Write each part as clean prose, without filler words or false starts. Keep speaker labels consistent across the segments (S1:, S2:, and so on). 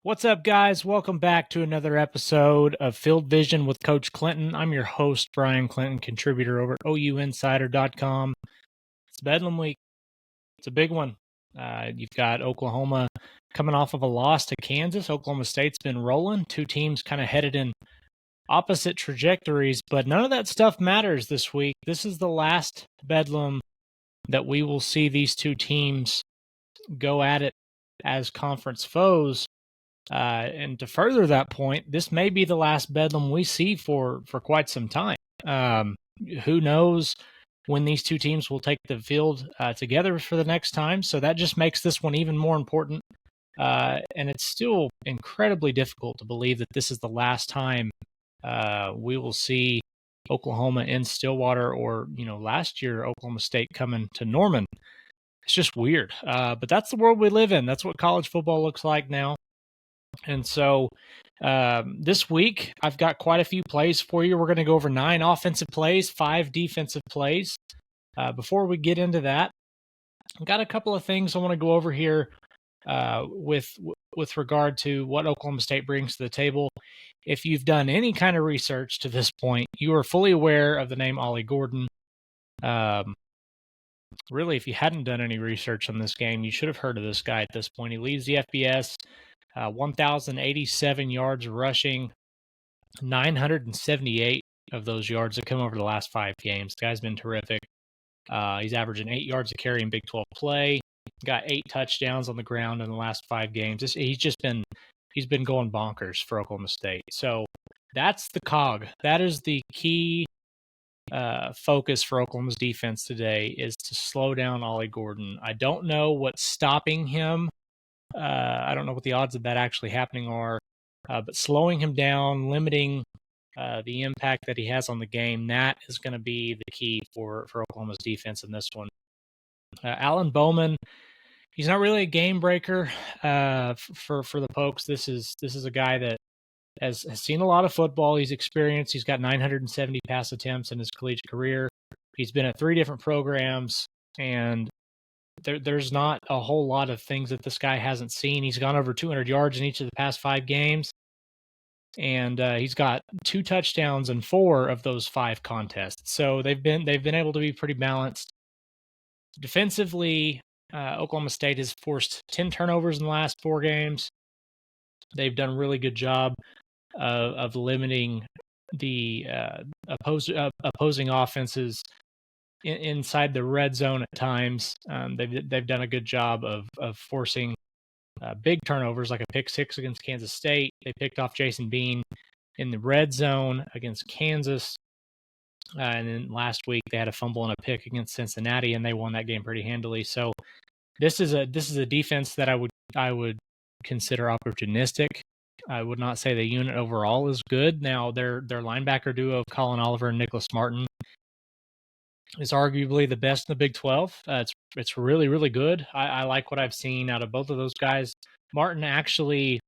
S1: What's up, guys? Welcome back to another episode of Field Vision with Coach Clinton. I'm your host, Brian Clinton, contributor over at OUinsider.com. It's Bedlam week. It's a big one. You've got Oklahoma coming off of a loss to Kansas. Oklahoma State's been rolling. Two teams kind of headed in opposite trajectories, but none of that stuff matters this week. This is the last Bedlam that we will see these two teams go at it as conference foes. And to further that point, this may be the last Bedlam we see for quite some time. Who knows when these two teams will take the field together for the next time? So that just makes this one even more important. And it's still incredibly difficult to believe that this is the last time we will see Oklahoma in Stillwater, or last year Oklahoma State coming to Norman. It's just weird. But that's the world we live in. That's what college football looks like now. And so this week, I've got quite a few plays for you. We're going to go over 9 offensive plays, 5 defensive plays. Before we get into that, I've got a couple of things I want to go over here with regard to what Oklahoma State brings to the table. If you've done any kind of research to this point, you are fully aware of the name Ollie Gordon. Really, if you hadn't done any research on this game, you should have heard of this guy at this point. He leads the FBS. 1,087 yards rushing, 978 of those yards have come over the last 5 games. The guy's been terrific. He's averaging 8 yards a carry in Big 12 play. Got 8 touchdowns on the ground in the last 5 games. He's been going bonkers for Oklahoma State. So that's the cog. That is the key focus for Oklahoma's defense today, is to slow down Ollie Gordon. I don't know what's stopping him. I don't know what the odds of that actually happening are, but slowing him down, limiting the impact that he has on the game, that is going to be the key for Oklahoma's defense in this one. Alan Bowman, he's not really a game breaker for the Pokes. This is a guy that has seen a lot of football. He's experienced. He's got 970 pass attempts in his collegiate career. He's been at 3 different programs, and there's not a whole lot of things that this guy hasn't seen. He's gone over 200 yards in each of the past 5 games, and he's got 2 touchdowns in 4 of those 5 contests. So they've been able to be pretty balanced. Defensively, Oklahoma State has forced 10 turnovers in the last 4 games. They've done a really good job of limiting the opposing offenses inside the red zone at times. They've done a good job of forcing big turnovers, like a pick 6 against Kansas State. They picked off Jason Bean in the red zone against Kansas, and then last week they had a fumble and a pick against Cincinnati, and they won that game pretty handily. So this is a defense that I would consider opportunistic. I would not say the unit overall is good. Now their linebacker duo of Colin Oliver and Nicholas Martin is arguably the best in the Big 12. It's really, really good. I like what I've seen out of both of those guys. Martin actually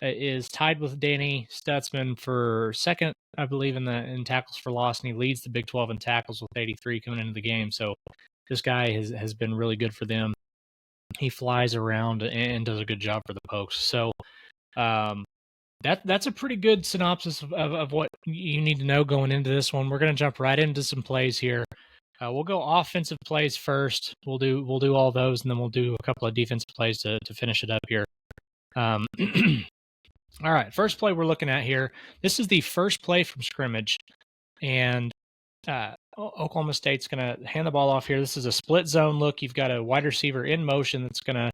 S1: is tied with Danny Stutzman for second, I believe, in tackles for loss, and he leads the Big 12 in tackles with 83 coming into the game. So this guy has been really good for them. He flies around and does a good job for the Pokes. So that's a pretty good synopsis of what you need to know going into this one. We're going to jump right into some plays here. We'll go offensive plays first. We'll do all those, and then we'll do a couple of defensive plays to finish it up here. All right, first play we're looking at here. This is the first play from scrimmage, and Oklahoma State's going to hand the ball off here. This is a split zone look. You've got a wide receiver in motion that's going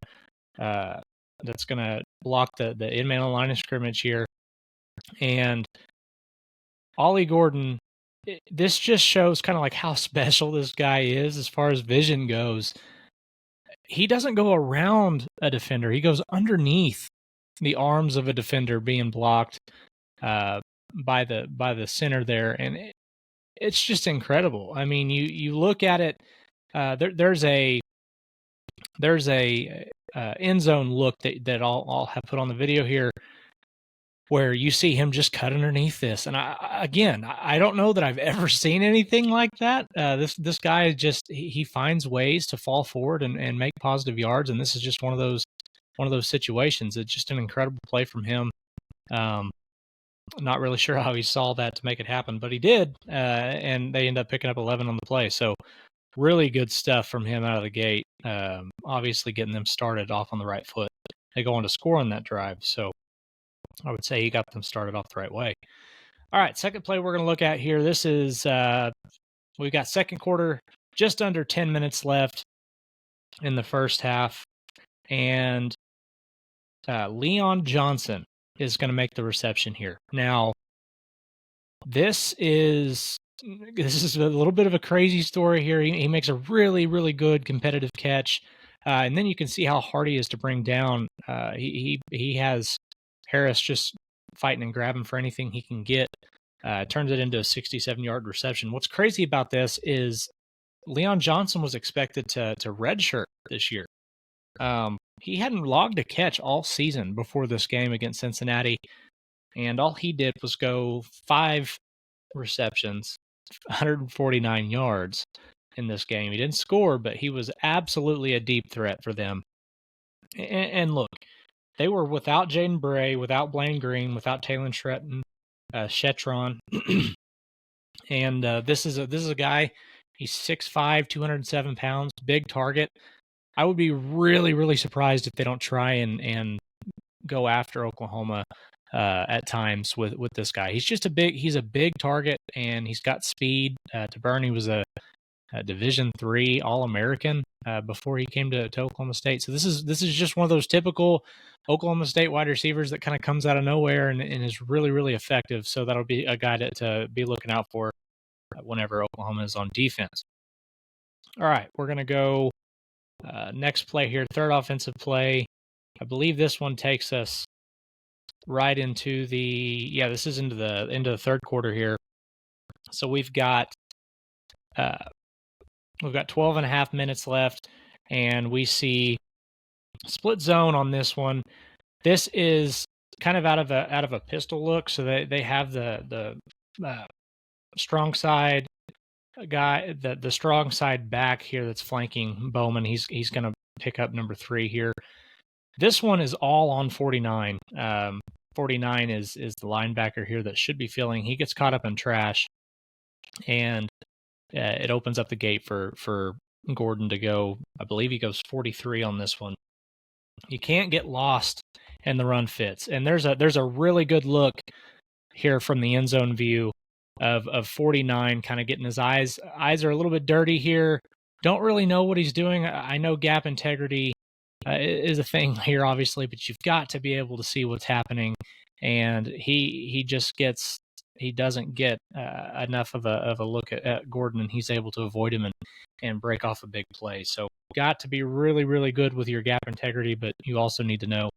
S1: to block the in-man line of scrimmage here. And Ollie Gordon, this just shows kind of like how special this guy is as far as vision goes. He doesn't go around a defender. He goes underneath the arms of a defender being blocked by the center there. And it's just incredible. I mean, you look at it, there's a end zone look that I'll have put on the video here, where you see him just cut underneath this. And I don't know that I've ever seen anything like that. This guy he finds ways to fall forward and make positive yards. And this is just one of those one of those situations. It's just an incredible play from him. Not really sure how he saw that to make it happen, but he did, and they end up picking up 11 on the play. So really good stuff from him out of the gate. Obviously getting them started off on the right foot. They go on to score on that drive. So I would say he got them started off the right way. All right, second play we're going to look at here. This is, we've got second quarter, just under 10 minutes left in the first half. And Leon Johnson is going to make the reception here. Now, this is a little bit of a crazy story here. He makes a really, really good competitive catch. And then you can see how hard he is to bring down. He has Harris just fighting and grabbing for anything he can get. Turns it into a 67-yard reception. What's crazy about this is Leon Johnson was expected to redshirt this year. He hadn't logged a catch all season before this game against Cincinnati, and all he did was go 5 receptions, 149 yards in this game. He didn't score, but he was absolutely a deep threat for them. And look, they were without Jaden Bray, without Blaine Green, without Taylor Shetron. And this is a guy, he's 6'5", 207 pounds, big target. I would be really, really surprised if they don't try and go after Oklahoma at times with this guy. He's a big target, and he's got speed to burn. He was a Division III All-American before he came to Oklahoma State. So this is just one of those typical Oklahoma State wide receivers that kind of comes out of nowhere and is really, really effective. So that'll be a guy to be looking out for whenever Oklahoma is on defense. All right, we're going to go next play here, third offensive play. I believe this one takes us right into this is into the third quarter here. So we've got 12 and a half minutes left, and we see split zone on this one. This is kind of out of a pistol look, so they have the strong side guy, the strong side back here that's flanking Bowman. He's going to pick up number 3 here. This one is all on 49. 49 is the linebacker here that should be filling. He gets caught up in trash, and it opens up the gate for Gordon to go. I believe he goes 43 on this one. You can't get lost in the run fits, and there's a really good look here from the end zone view of 49, kind of getting his eyes are a little bit dirty here. Don't really know what he's doing. I know gap integrity is a thing here, obviously, but you've got to be able to see what's happening. And he doesn't get enough of a look at Gordon, and he's able to avoid him and break off a big play. So got to be really, really good with your gap integrity, but you also need to know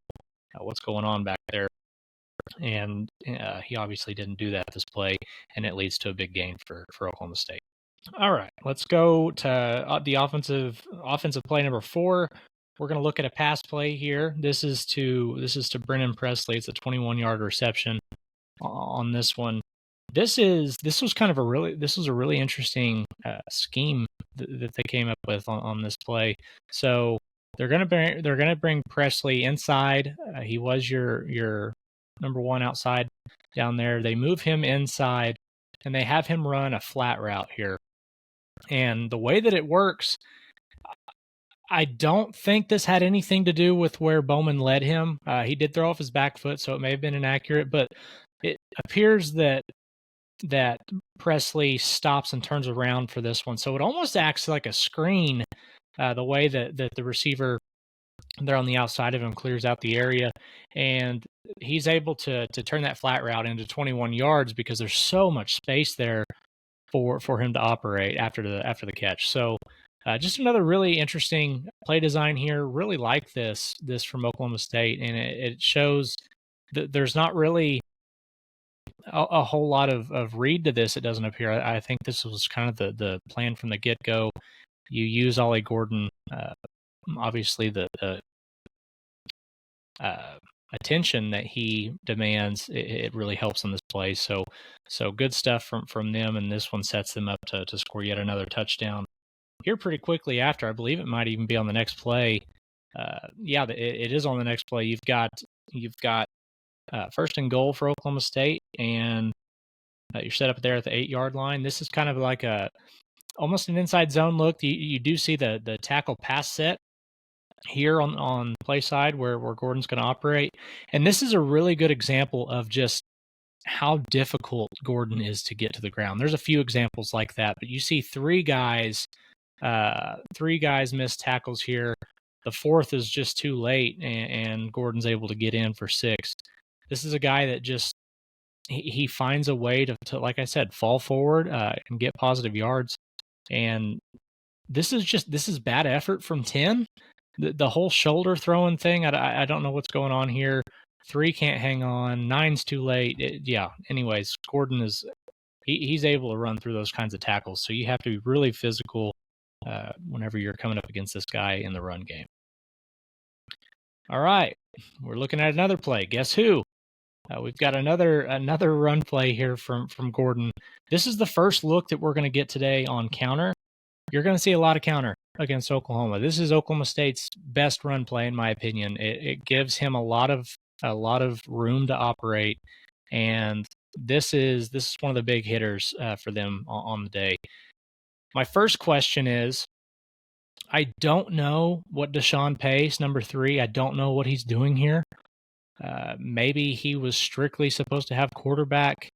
S1: what's going on back there. And he obviously didn't do that this play, and it leads to a big gain for Oklahoma State. All right, let's go to the offensive play number 4. We're going to look at a pass play here. This is to Brennan Presley. It's a 21-yard reception on this one. This was a really interesting scheme that they came up with on this play. So they're going to bring Presley inside. He was your number 1 outside down there. They move him inside, and they have him run a flat route here. And the way that it works, I don't think this had anything to do with where Bowman led him. He did throw off his back foot, so it may have been inaccurate, but it appears that Presley stops and turns around for this one. So it almost acts like a screen, the way that the receiver there on the outside of him clears out the area, and he's able to turn that flat route into 21 yards because there's so much space there for him to operate after the catch. So just another really interesting play design here. Really like this from Oklahoma State, and it shows that there's not really a whole lot of read to this. It doesn't appear. I think this was kind of the plan from the get-go. You use Ollie Gordon, obviously the attention that he demands, it really helps in this play. So good stuff from them, and this one sets them up to score yet another touchdown here pretty quickly after. I believe it might even be on the next play. it is on the next play. You've got first and goal for Oklahoma State, and you're set up there at the 8-yard line. This is kind of like almost an inside zone look. You do see the tackle pass set here on play side where Gordon's going to operate, and this is a really good example of just how difficult Gordon is to get to the ground. There's a few examples like that, but you see three guys miss tackles here. The fourth is just too late, and Gordon's able to get in for 6. This is a guy that just he finds a way to, like I said, fall forward and get positive yards. And this is bad effort from 10. The whole shoulder throwing thing, I don't know what's going on here. 3 can't hang on. 9's too late. Anyways, Gordon he's able to run through those kinds of tackles. So you have to be really physical whenever you're coming up against this guy in the run game. All right, we're looking at another play. Guess who? We've got another run play here from Gordon. This is the first look that we're going to get today on counter. You're going to see a lot of counter against Oklahoma. This is Oklahoma State's best run play, in my opinion. It gives him a lot of room to operate, and this is one of the big hitters for them on the day. My first question is, I don't know what Deshaun Pace, number 3, I don't know what he's doing here. Maybe he was strictly supposed to have quarterback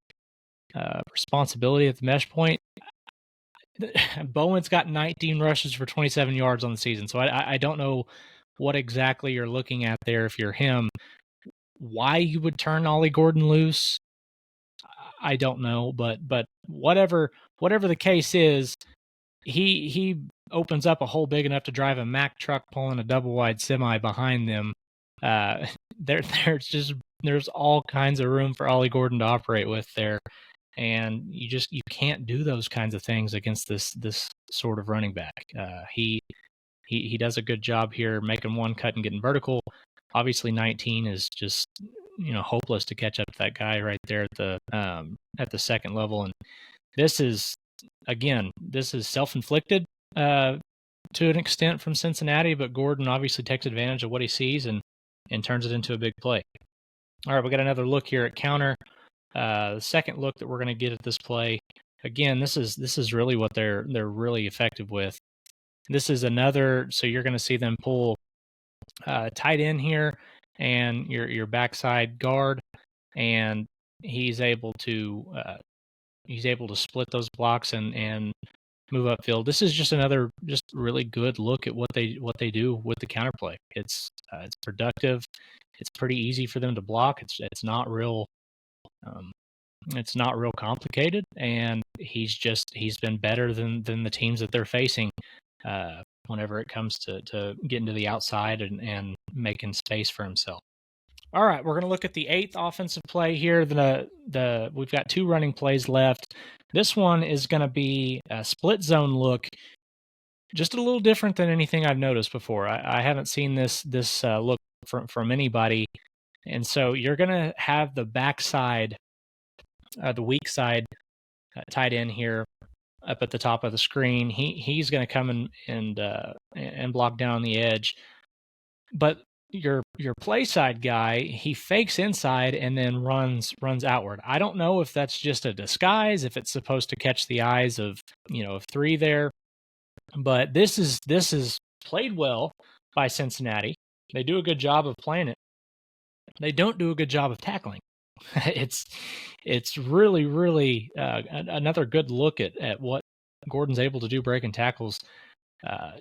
S1: responsibility at the mesh point. Bowen's got 19 rushes for 27 yards on the season, so I don't know what exactly you're looking at there if you're him. Why you would turn Ollie Gordon loose, I don't know, but whatever the case is, he opens up a hole big enough to drive a Mack truck pulling a double wide semi behind them. There's all kinds of room for Ollie Gordon to operate with there, and you can't do those kinds of things against this sort of running back. He does a good job here making one cut and getting vertical. Obviously 19 is just hopeless to catch up to that guy right there at the second level, and this is self-inflicted to an extent from Cincinnati, but Gordon obviously takes advantage of what he sees and turns it into a big play. All right, we got another look here at counter. The second look that we're going to get at this play, again, this is really what they're really effective with. This is another, so you're going to see them pull tight end here and your backside guard, and he's able to split those blocks and move upfield. This is just another really good look at what they do with the counterplay. It's productive. It's pretty easy for them to block. It's not real complicated, and he's been better than the teams that they're facing whenever it comes to getting to the outside and making space for himself. All right, we're going to look at the 8th offensive play here. We've got 2 running plays left. This one is going to be a split zone look, just a little different than anything I've noticed before. I haven't seen this look from anybody, and so you're going to have the backside, the weak side, tight end here up at the top of the screen. He's going to come and block down the edge, but your play side guy, he fakes inside and then runs outward. I don't know if that's just a disguise, if it's supposed to catch the eyes of 3 there, but this is played well by Cincinnati. They do a good job of playing it. They don't do a good job of tackling. It's really, really another good look at what Gordon's able to do breaking tackles.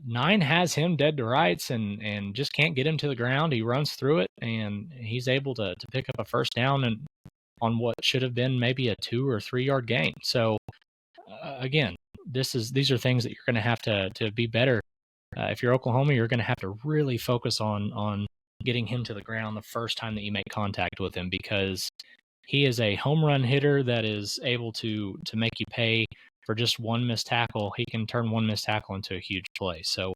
S1: 9 has him dead to rights and just can't get him to the ground. He runs through it, and he's able to pick up a first down and on what should have been maybe a 2 or 3 yard gain. So again, these are things that you're going to have to be better. If you're Oklahoma, you're going to have to really focus on getting him to the ground the first time that you make contact with him, because he is a home run hitter that is able to make you pay for just one missed tackle. He can turn one missed tackle into a huge play. So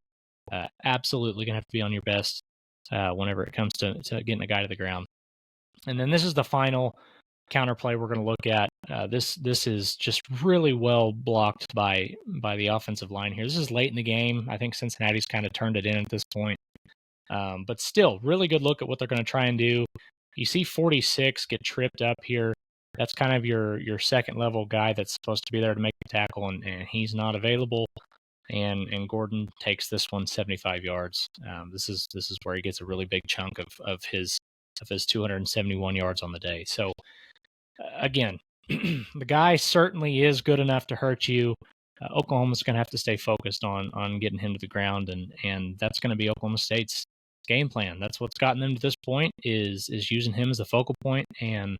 S1: absolutely going to have to be on your best whenever it comes to getting a guy to the ground. And then this is the final counterplay we're going to look at. This is just really well blocked by the offensive line here. This is late in the game. I think Cincinnati's kind of turned it in at this point. But still, really good look at what they're going to try and do. You see 46 get tripped up here. That's kind of your second level guy that's supposed to be there to make the tackle, and he's not available. And Gordon takes this one 75 yards. This is where he gets a really big chunk of his 271 yards on the day. So again, the guy certainly is good enough to hurt you. Oklahoma's going to have to stay focused on getting him to the ground, and that's going to be Oklahoma State's game plan. That's what's gotten them to this point is using him as a focal point and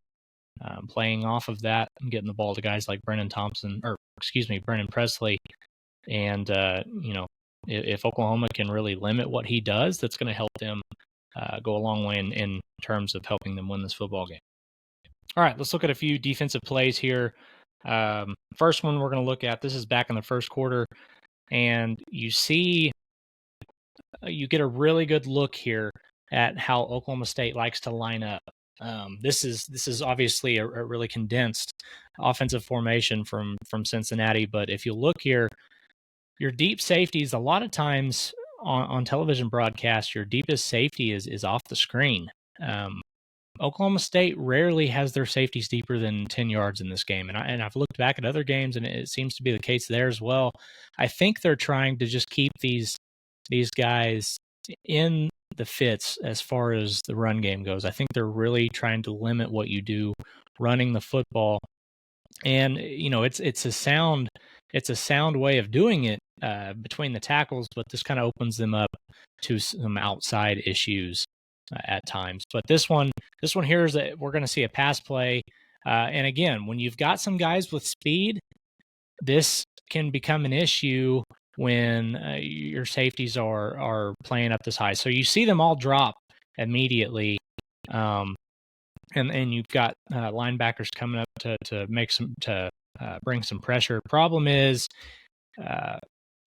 S1: playing off of that and getting the ball to guys like Brennan Presley. And, if Oklahoma can really limit what he does, that's going to help them go a long way in terms of helping them win this football game. All right, let's look at a few defensive plays here. First one we're going to look at, this is back in the first quarter, and you get a really good look here at how Oklahoma State likes to line up. This is obviously a really condensed offensive formation from Cincinnati, but if you look here, your deep safeties, a lot of times on television broadcasts, your deepest safety is off the screen. Oklahoma State rarely has their safeties deeper than 10 yards in this game, and I've looked back at other games, and it seems to be the case there as well. I think they're trying to just keep these guys in the fits as far as the run game goes. I think they're really trying to limit what you do running the football, and it's a sound way of doing it between the tackles, but this kind of opens them up to some outside issues at times. But this one here is that we're going to see a pass play, and again, when you've got some guys with speed, this can become an issue when your safeties are playing up this high. So you see them all drop immediately, and you've got linebackers coming up to bring some pressure. Problem is,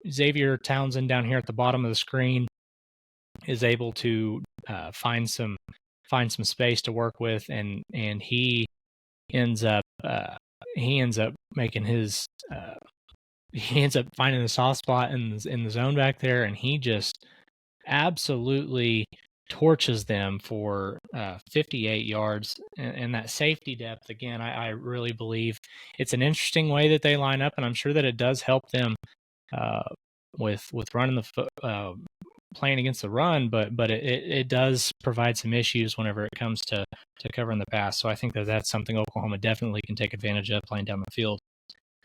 S1: Xavier Townsend down here at the bottom of the screen is able to find some space to work with, and he ends up making his he ends up finding a soft spot in the zone back there, and he just absolutely torches them for 58 yards. And that safety depth, again, I really believe it's an interesting way that they line up, and I'm sure that it does help them with running playing against the run, but it does provide some issues whenever it comes to covering the pass. So I think that's something Oklahoma definitely can take advantage of playing down the field.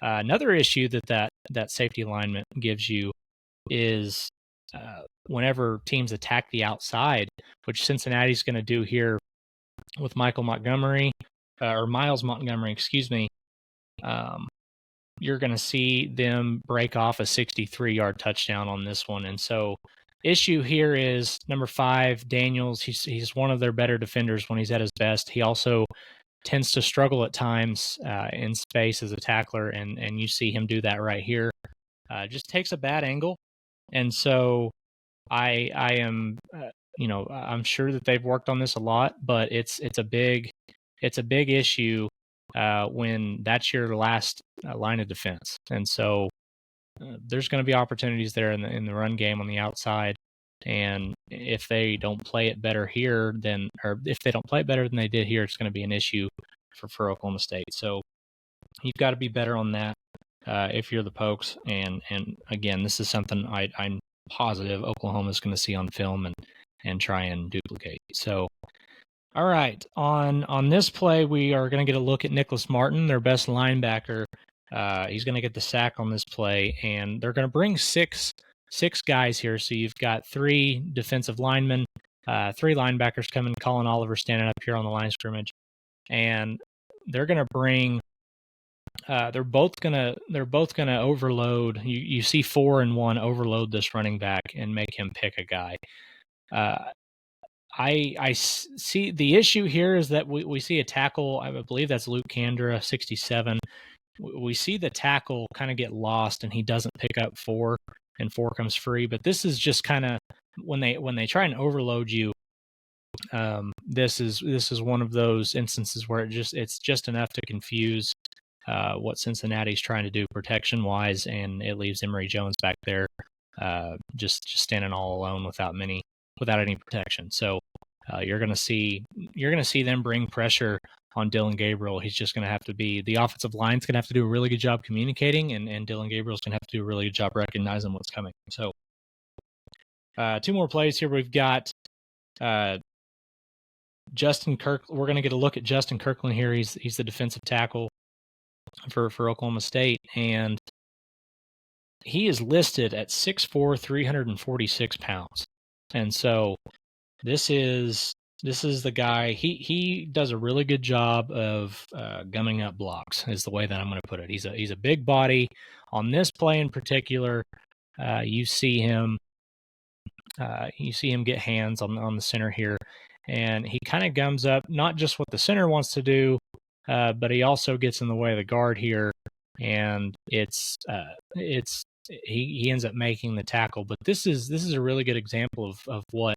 S1: Another issue that safety alignment gives you is whenever teams attack the outside, which Cincinnati's going to do here with Miles Montgomery, excuse me, you're going to see them break off a 63-yard touchdown on this one. And so issue here is number 5, Daniels. He's one of their better defenders when he's at his best. He also tends to struggle at times in space as a tackler, and you see him do that right here. Just takes a bad angle. And so I am, I'm sure that they've worked on this a lot, but it's a big issue when that's your last line of defense. And so there's going to be opportunities there in the run game on the outside. And if they don't play it better here, or if they don't play it better than they did here, it's going to be an issue for Oklahoma State. So you've got to be better on that if you're the Pokes. And again, this is something I'm positive Oklahoma is going to see on film and try and duplicate. So, all right, on this play, we are going to get a look at Nicholas Martin, their best linebacker. He's going to get the sack on this play, and they're going to bring six guys here. So you've got 3 defensive linemen, 3 linebackers coming. Colin Oliver standing up here on the line of scrimmage, and they're going to bring. They're both gonna overload. You see 4 and 1 overload this running back and make him pick a guy. I see the issue here is that we see a tackle. I believe that's Luke Kandra, 67. We see the tackle kind of get lost, and he doesn't pick up 4, and 4 comes free. But this is just kind of when they try and overload you. This is one of those instances where it's just enough to confuse what Cincinnati's trying to do protection wise, and it leaves Emory Jones back there just standing all alone without many without any protection. So you're going to see them bring pressure on Dillon Gabriel. He's just going to have to be, the offensive line's going to have to do a really good job communicating, and Dillon Gabriel's going to have to do a really good job recognizing what's coming. So 2 more plays here. We've got Justin Kirk. We're going to get a look at Justin Kirkland here. He's the defensive tackle for Oklahoma State, and he is listed at 6'4", 346 pounds. And so this is the guy. He does a really good job of gumming up blocks, is the way that I'm going to put it. He's a big body. On this play in particular, you see him get hands on the center here, and he kind of gums up not just what the center wants to do, but he also gets in the way of the guard here, and he ends up making the tackle. But this is a really good example of what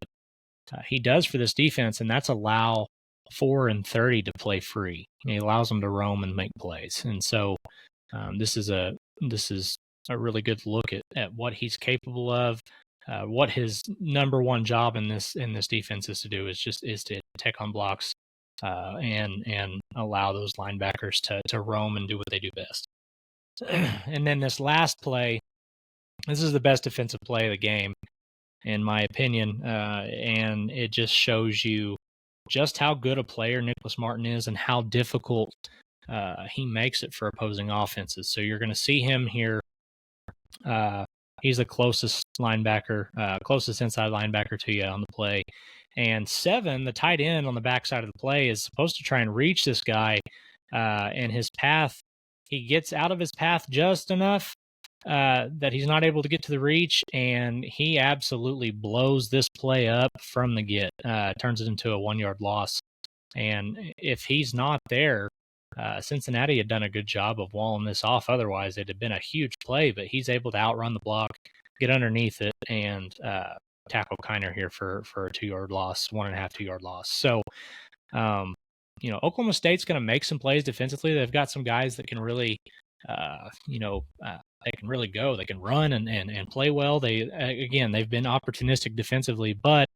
S1: he does for this defense, and that's allow 4 and 30 to play free. He allows them to roam and make plays, and so this is a really good look at what he's capable of. What his number one job in this defense is to do is to take on blocks and allow those linebackers to roam and do what they do best. And then this last play, this is the best defensive play of the game, in my opinion, and it just shows you just how good a player Nicholas Martin is and how difficult he makes it for opposing offenses. So you're going to see him here. He's the closest inside linebacker to you on the play. And 7, the tight end on the backside of the play, is supposed to try and reach this guy, and his path, he gets out of his path just enough that he's not able to get to the reach, and he absolutely blows this play up from the get, turns it into a 1-yard loss. And if he's not there, Cincinnati had done a good job of walling this off. Otherwise, it had been a huge play, but he's able to outrun the block, get underneath it, and tackle Kiner here for a 2-yard loss, 1.5, 2-yard loss. So, Oklahoma State's going to make some plays defensively. They've got some guys that can really, they can really go. They can run and play well. They've been opportunistic defensively, but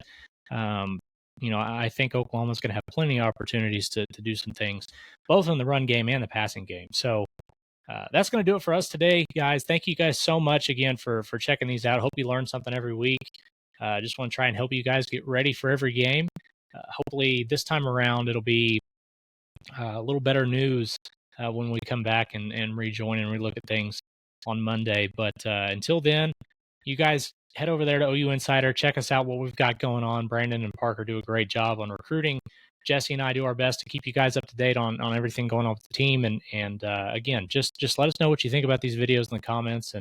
S1: I think Oklahoma's going to have plenty of opportunities to do some things, both in the run game and the passing game. So that's going to do it for us today, guys. Thank you guys so much again for checking these out. Hope you learn something every week. Just want to try and help you guys get ready for every game. Hopefully this time around it'll be a little better news when we come back and rejoin and relook at things on Monday. But until then, you guys head over there to OU Insider. Check us out, what we've got going on. Brandon and Parker do a great job on recruiting. Jesse and I do our best to keep you guys up to date on everything going on with the team. And again, just let us know what you think about these videos in the comments.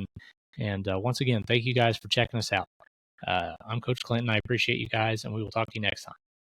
S1: And once again, thank you guys for checking us out. I'm Coach Clinton. I appreciate you guys, and we will talk to you next time.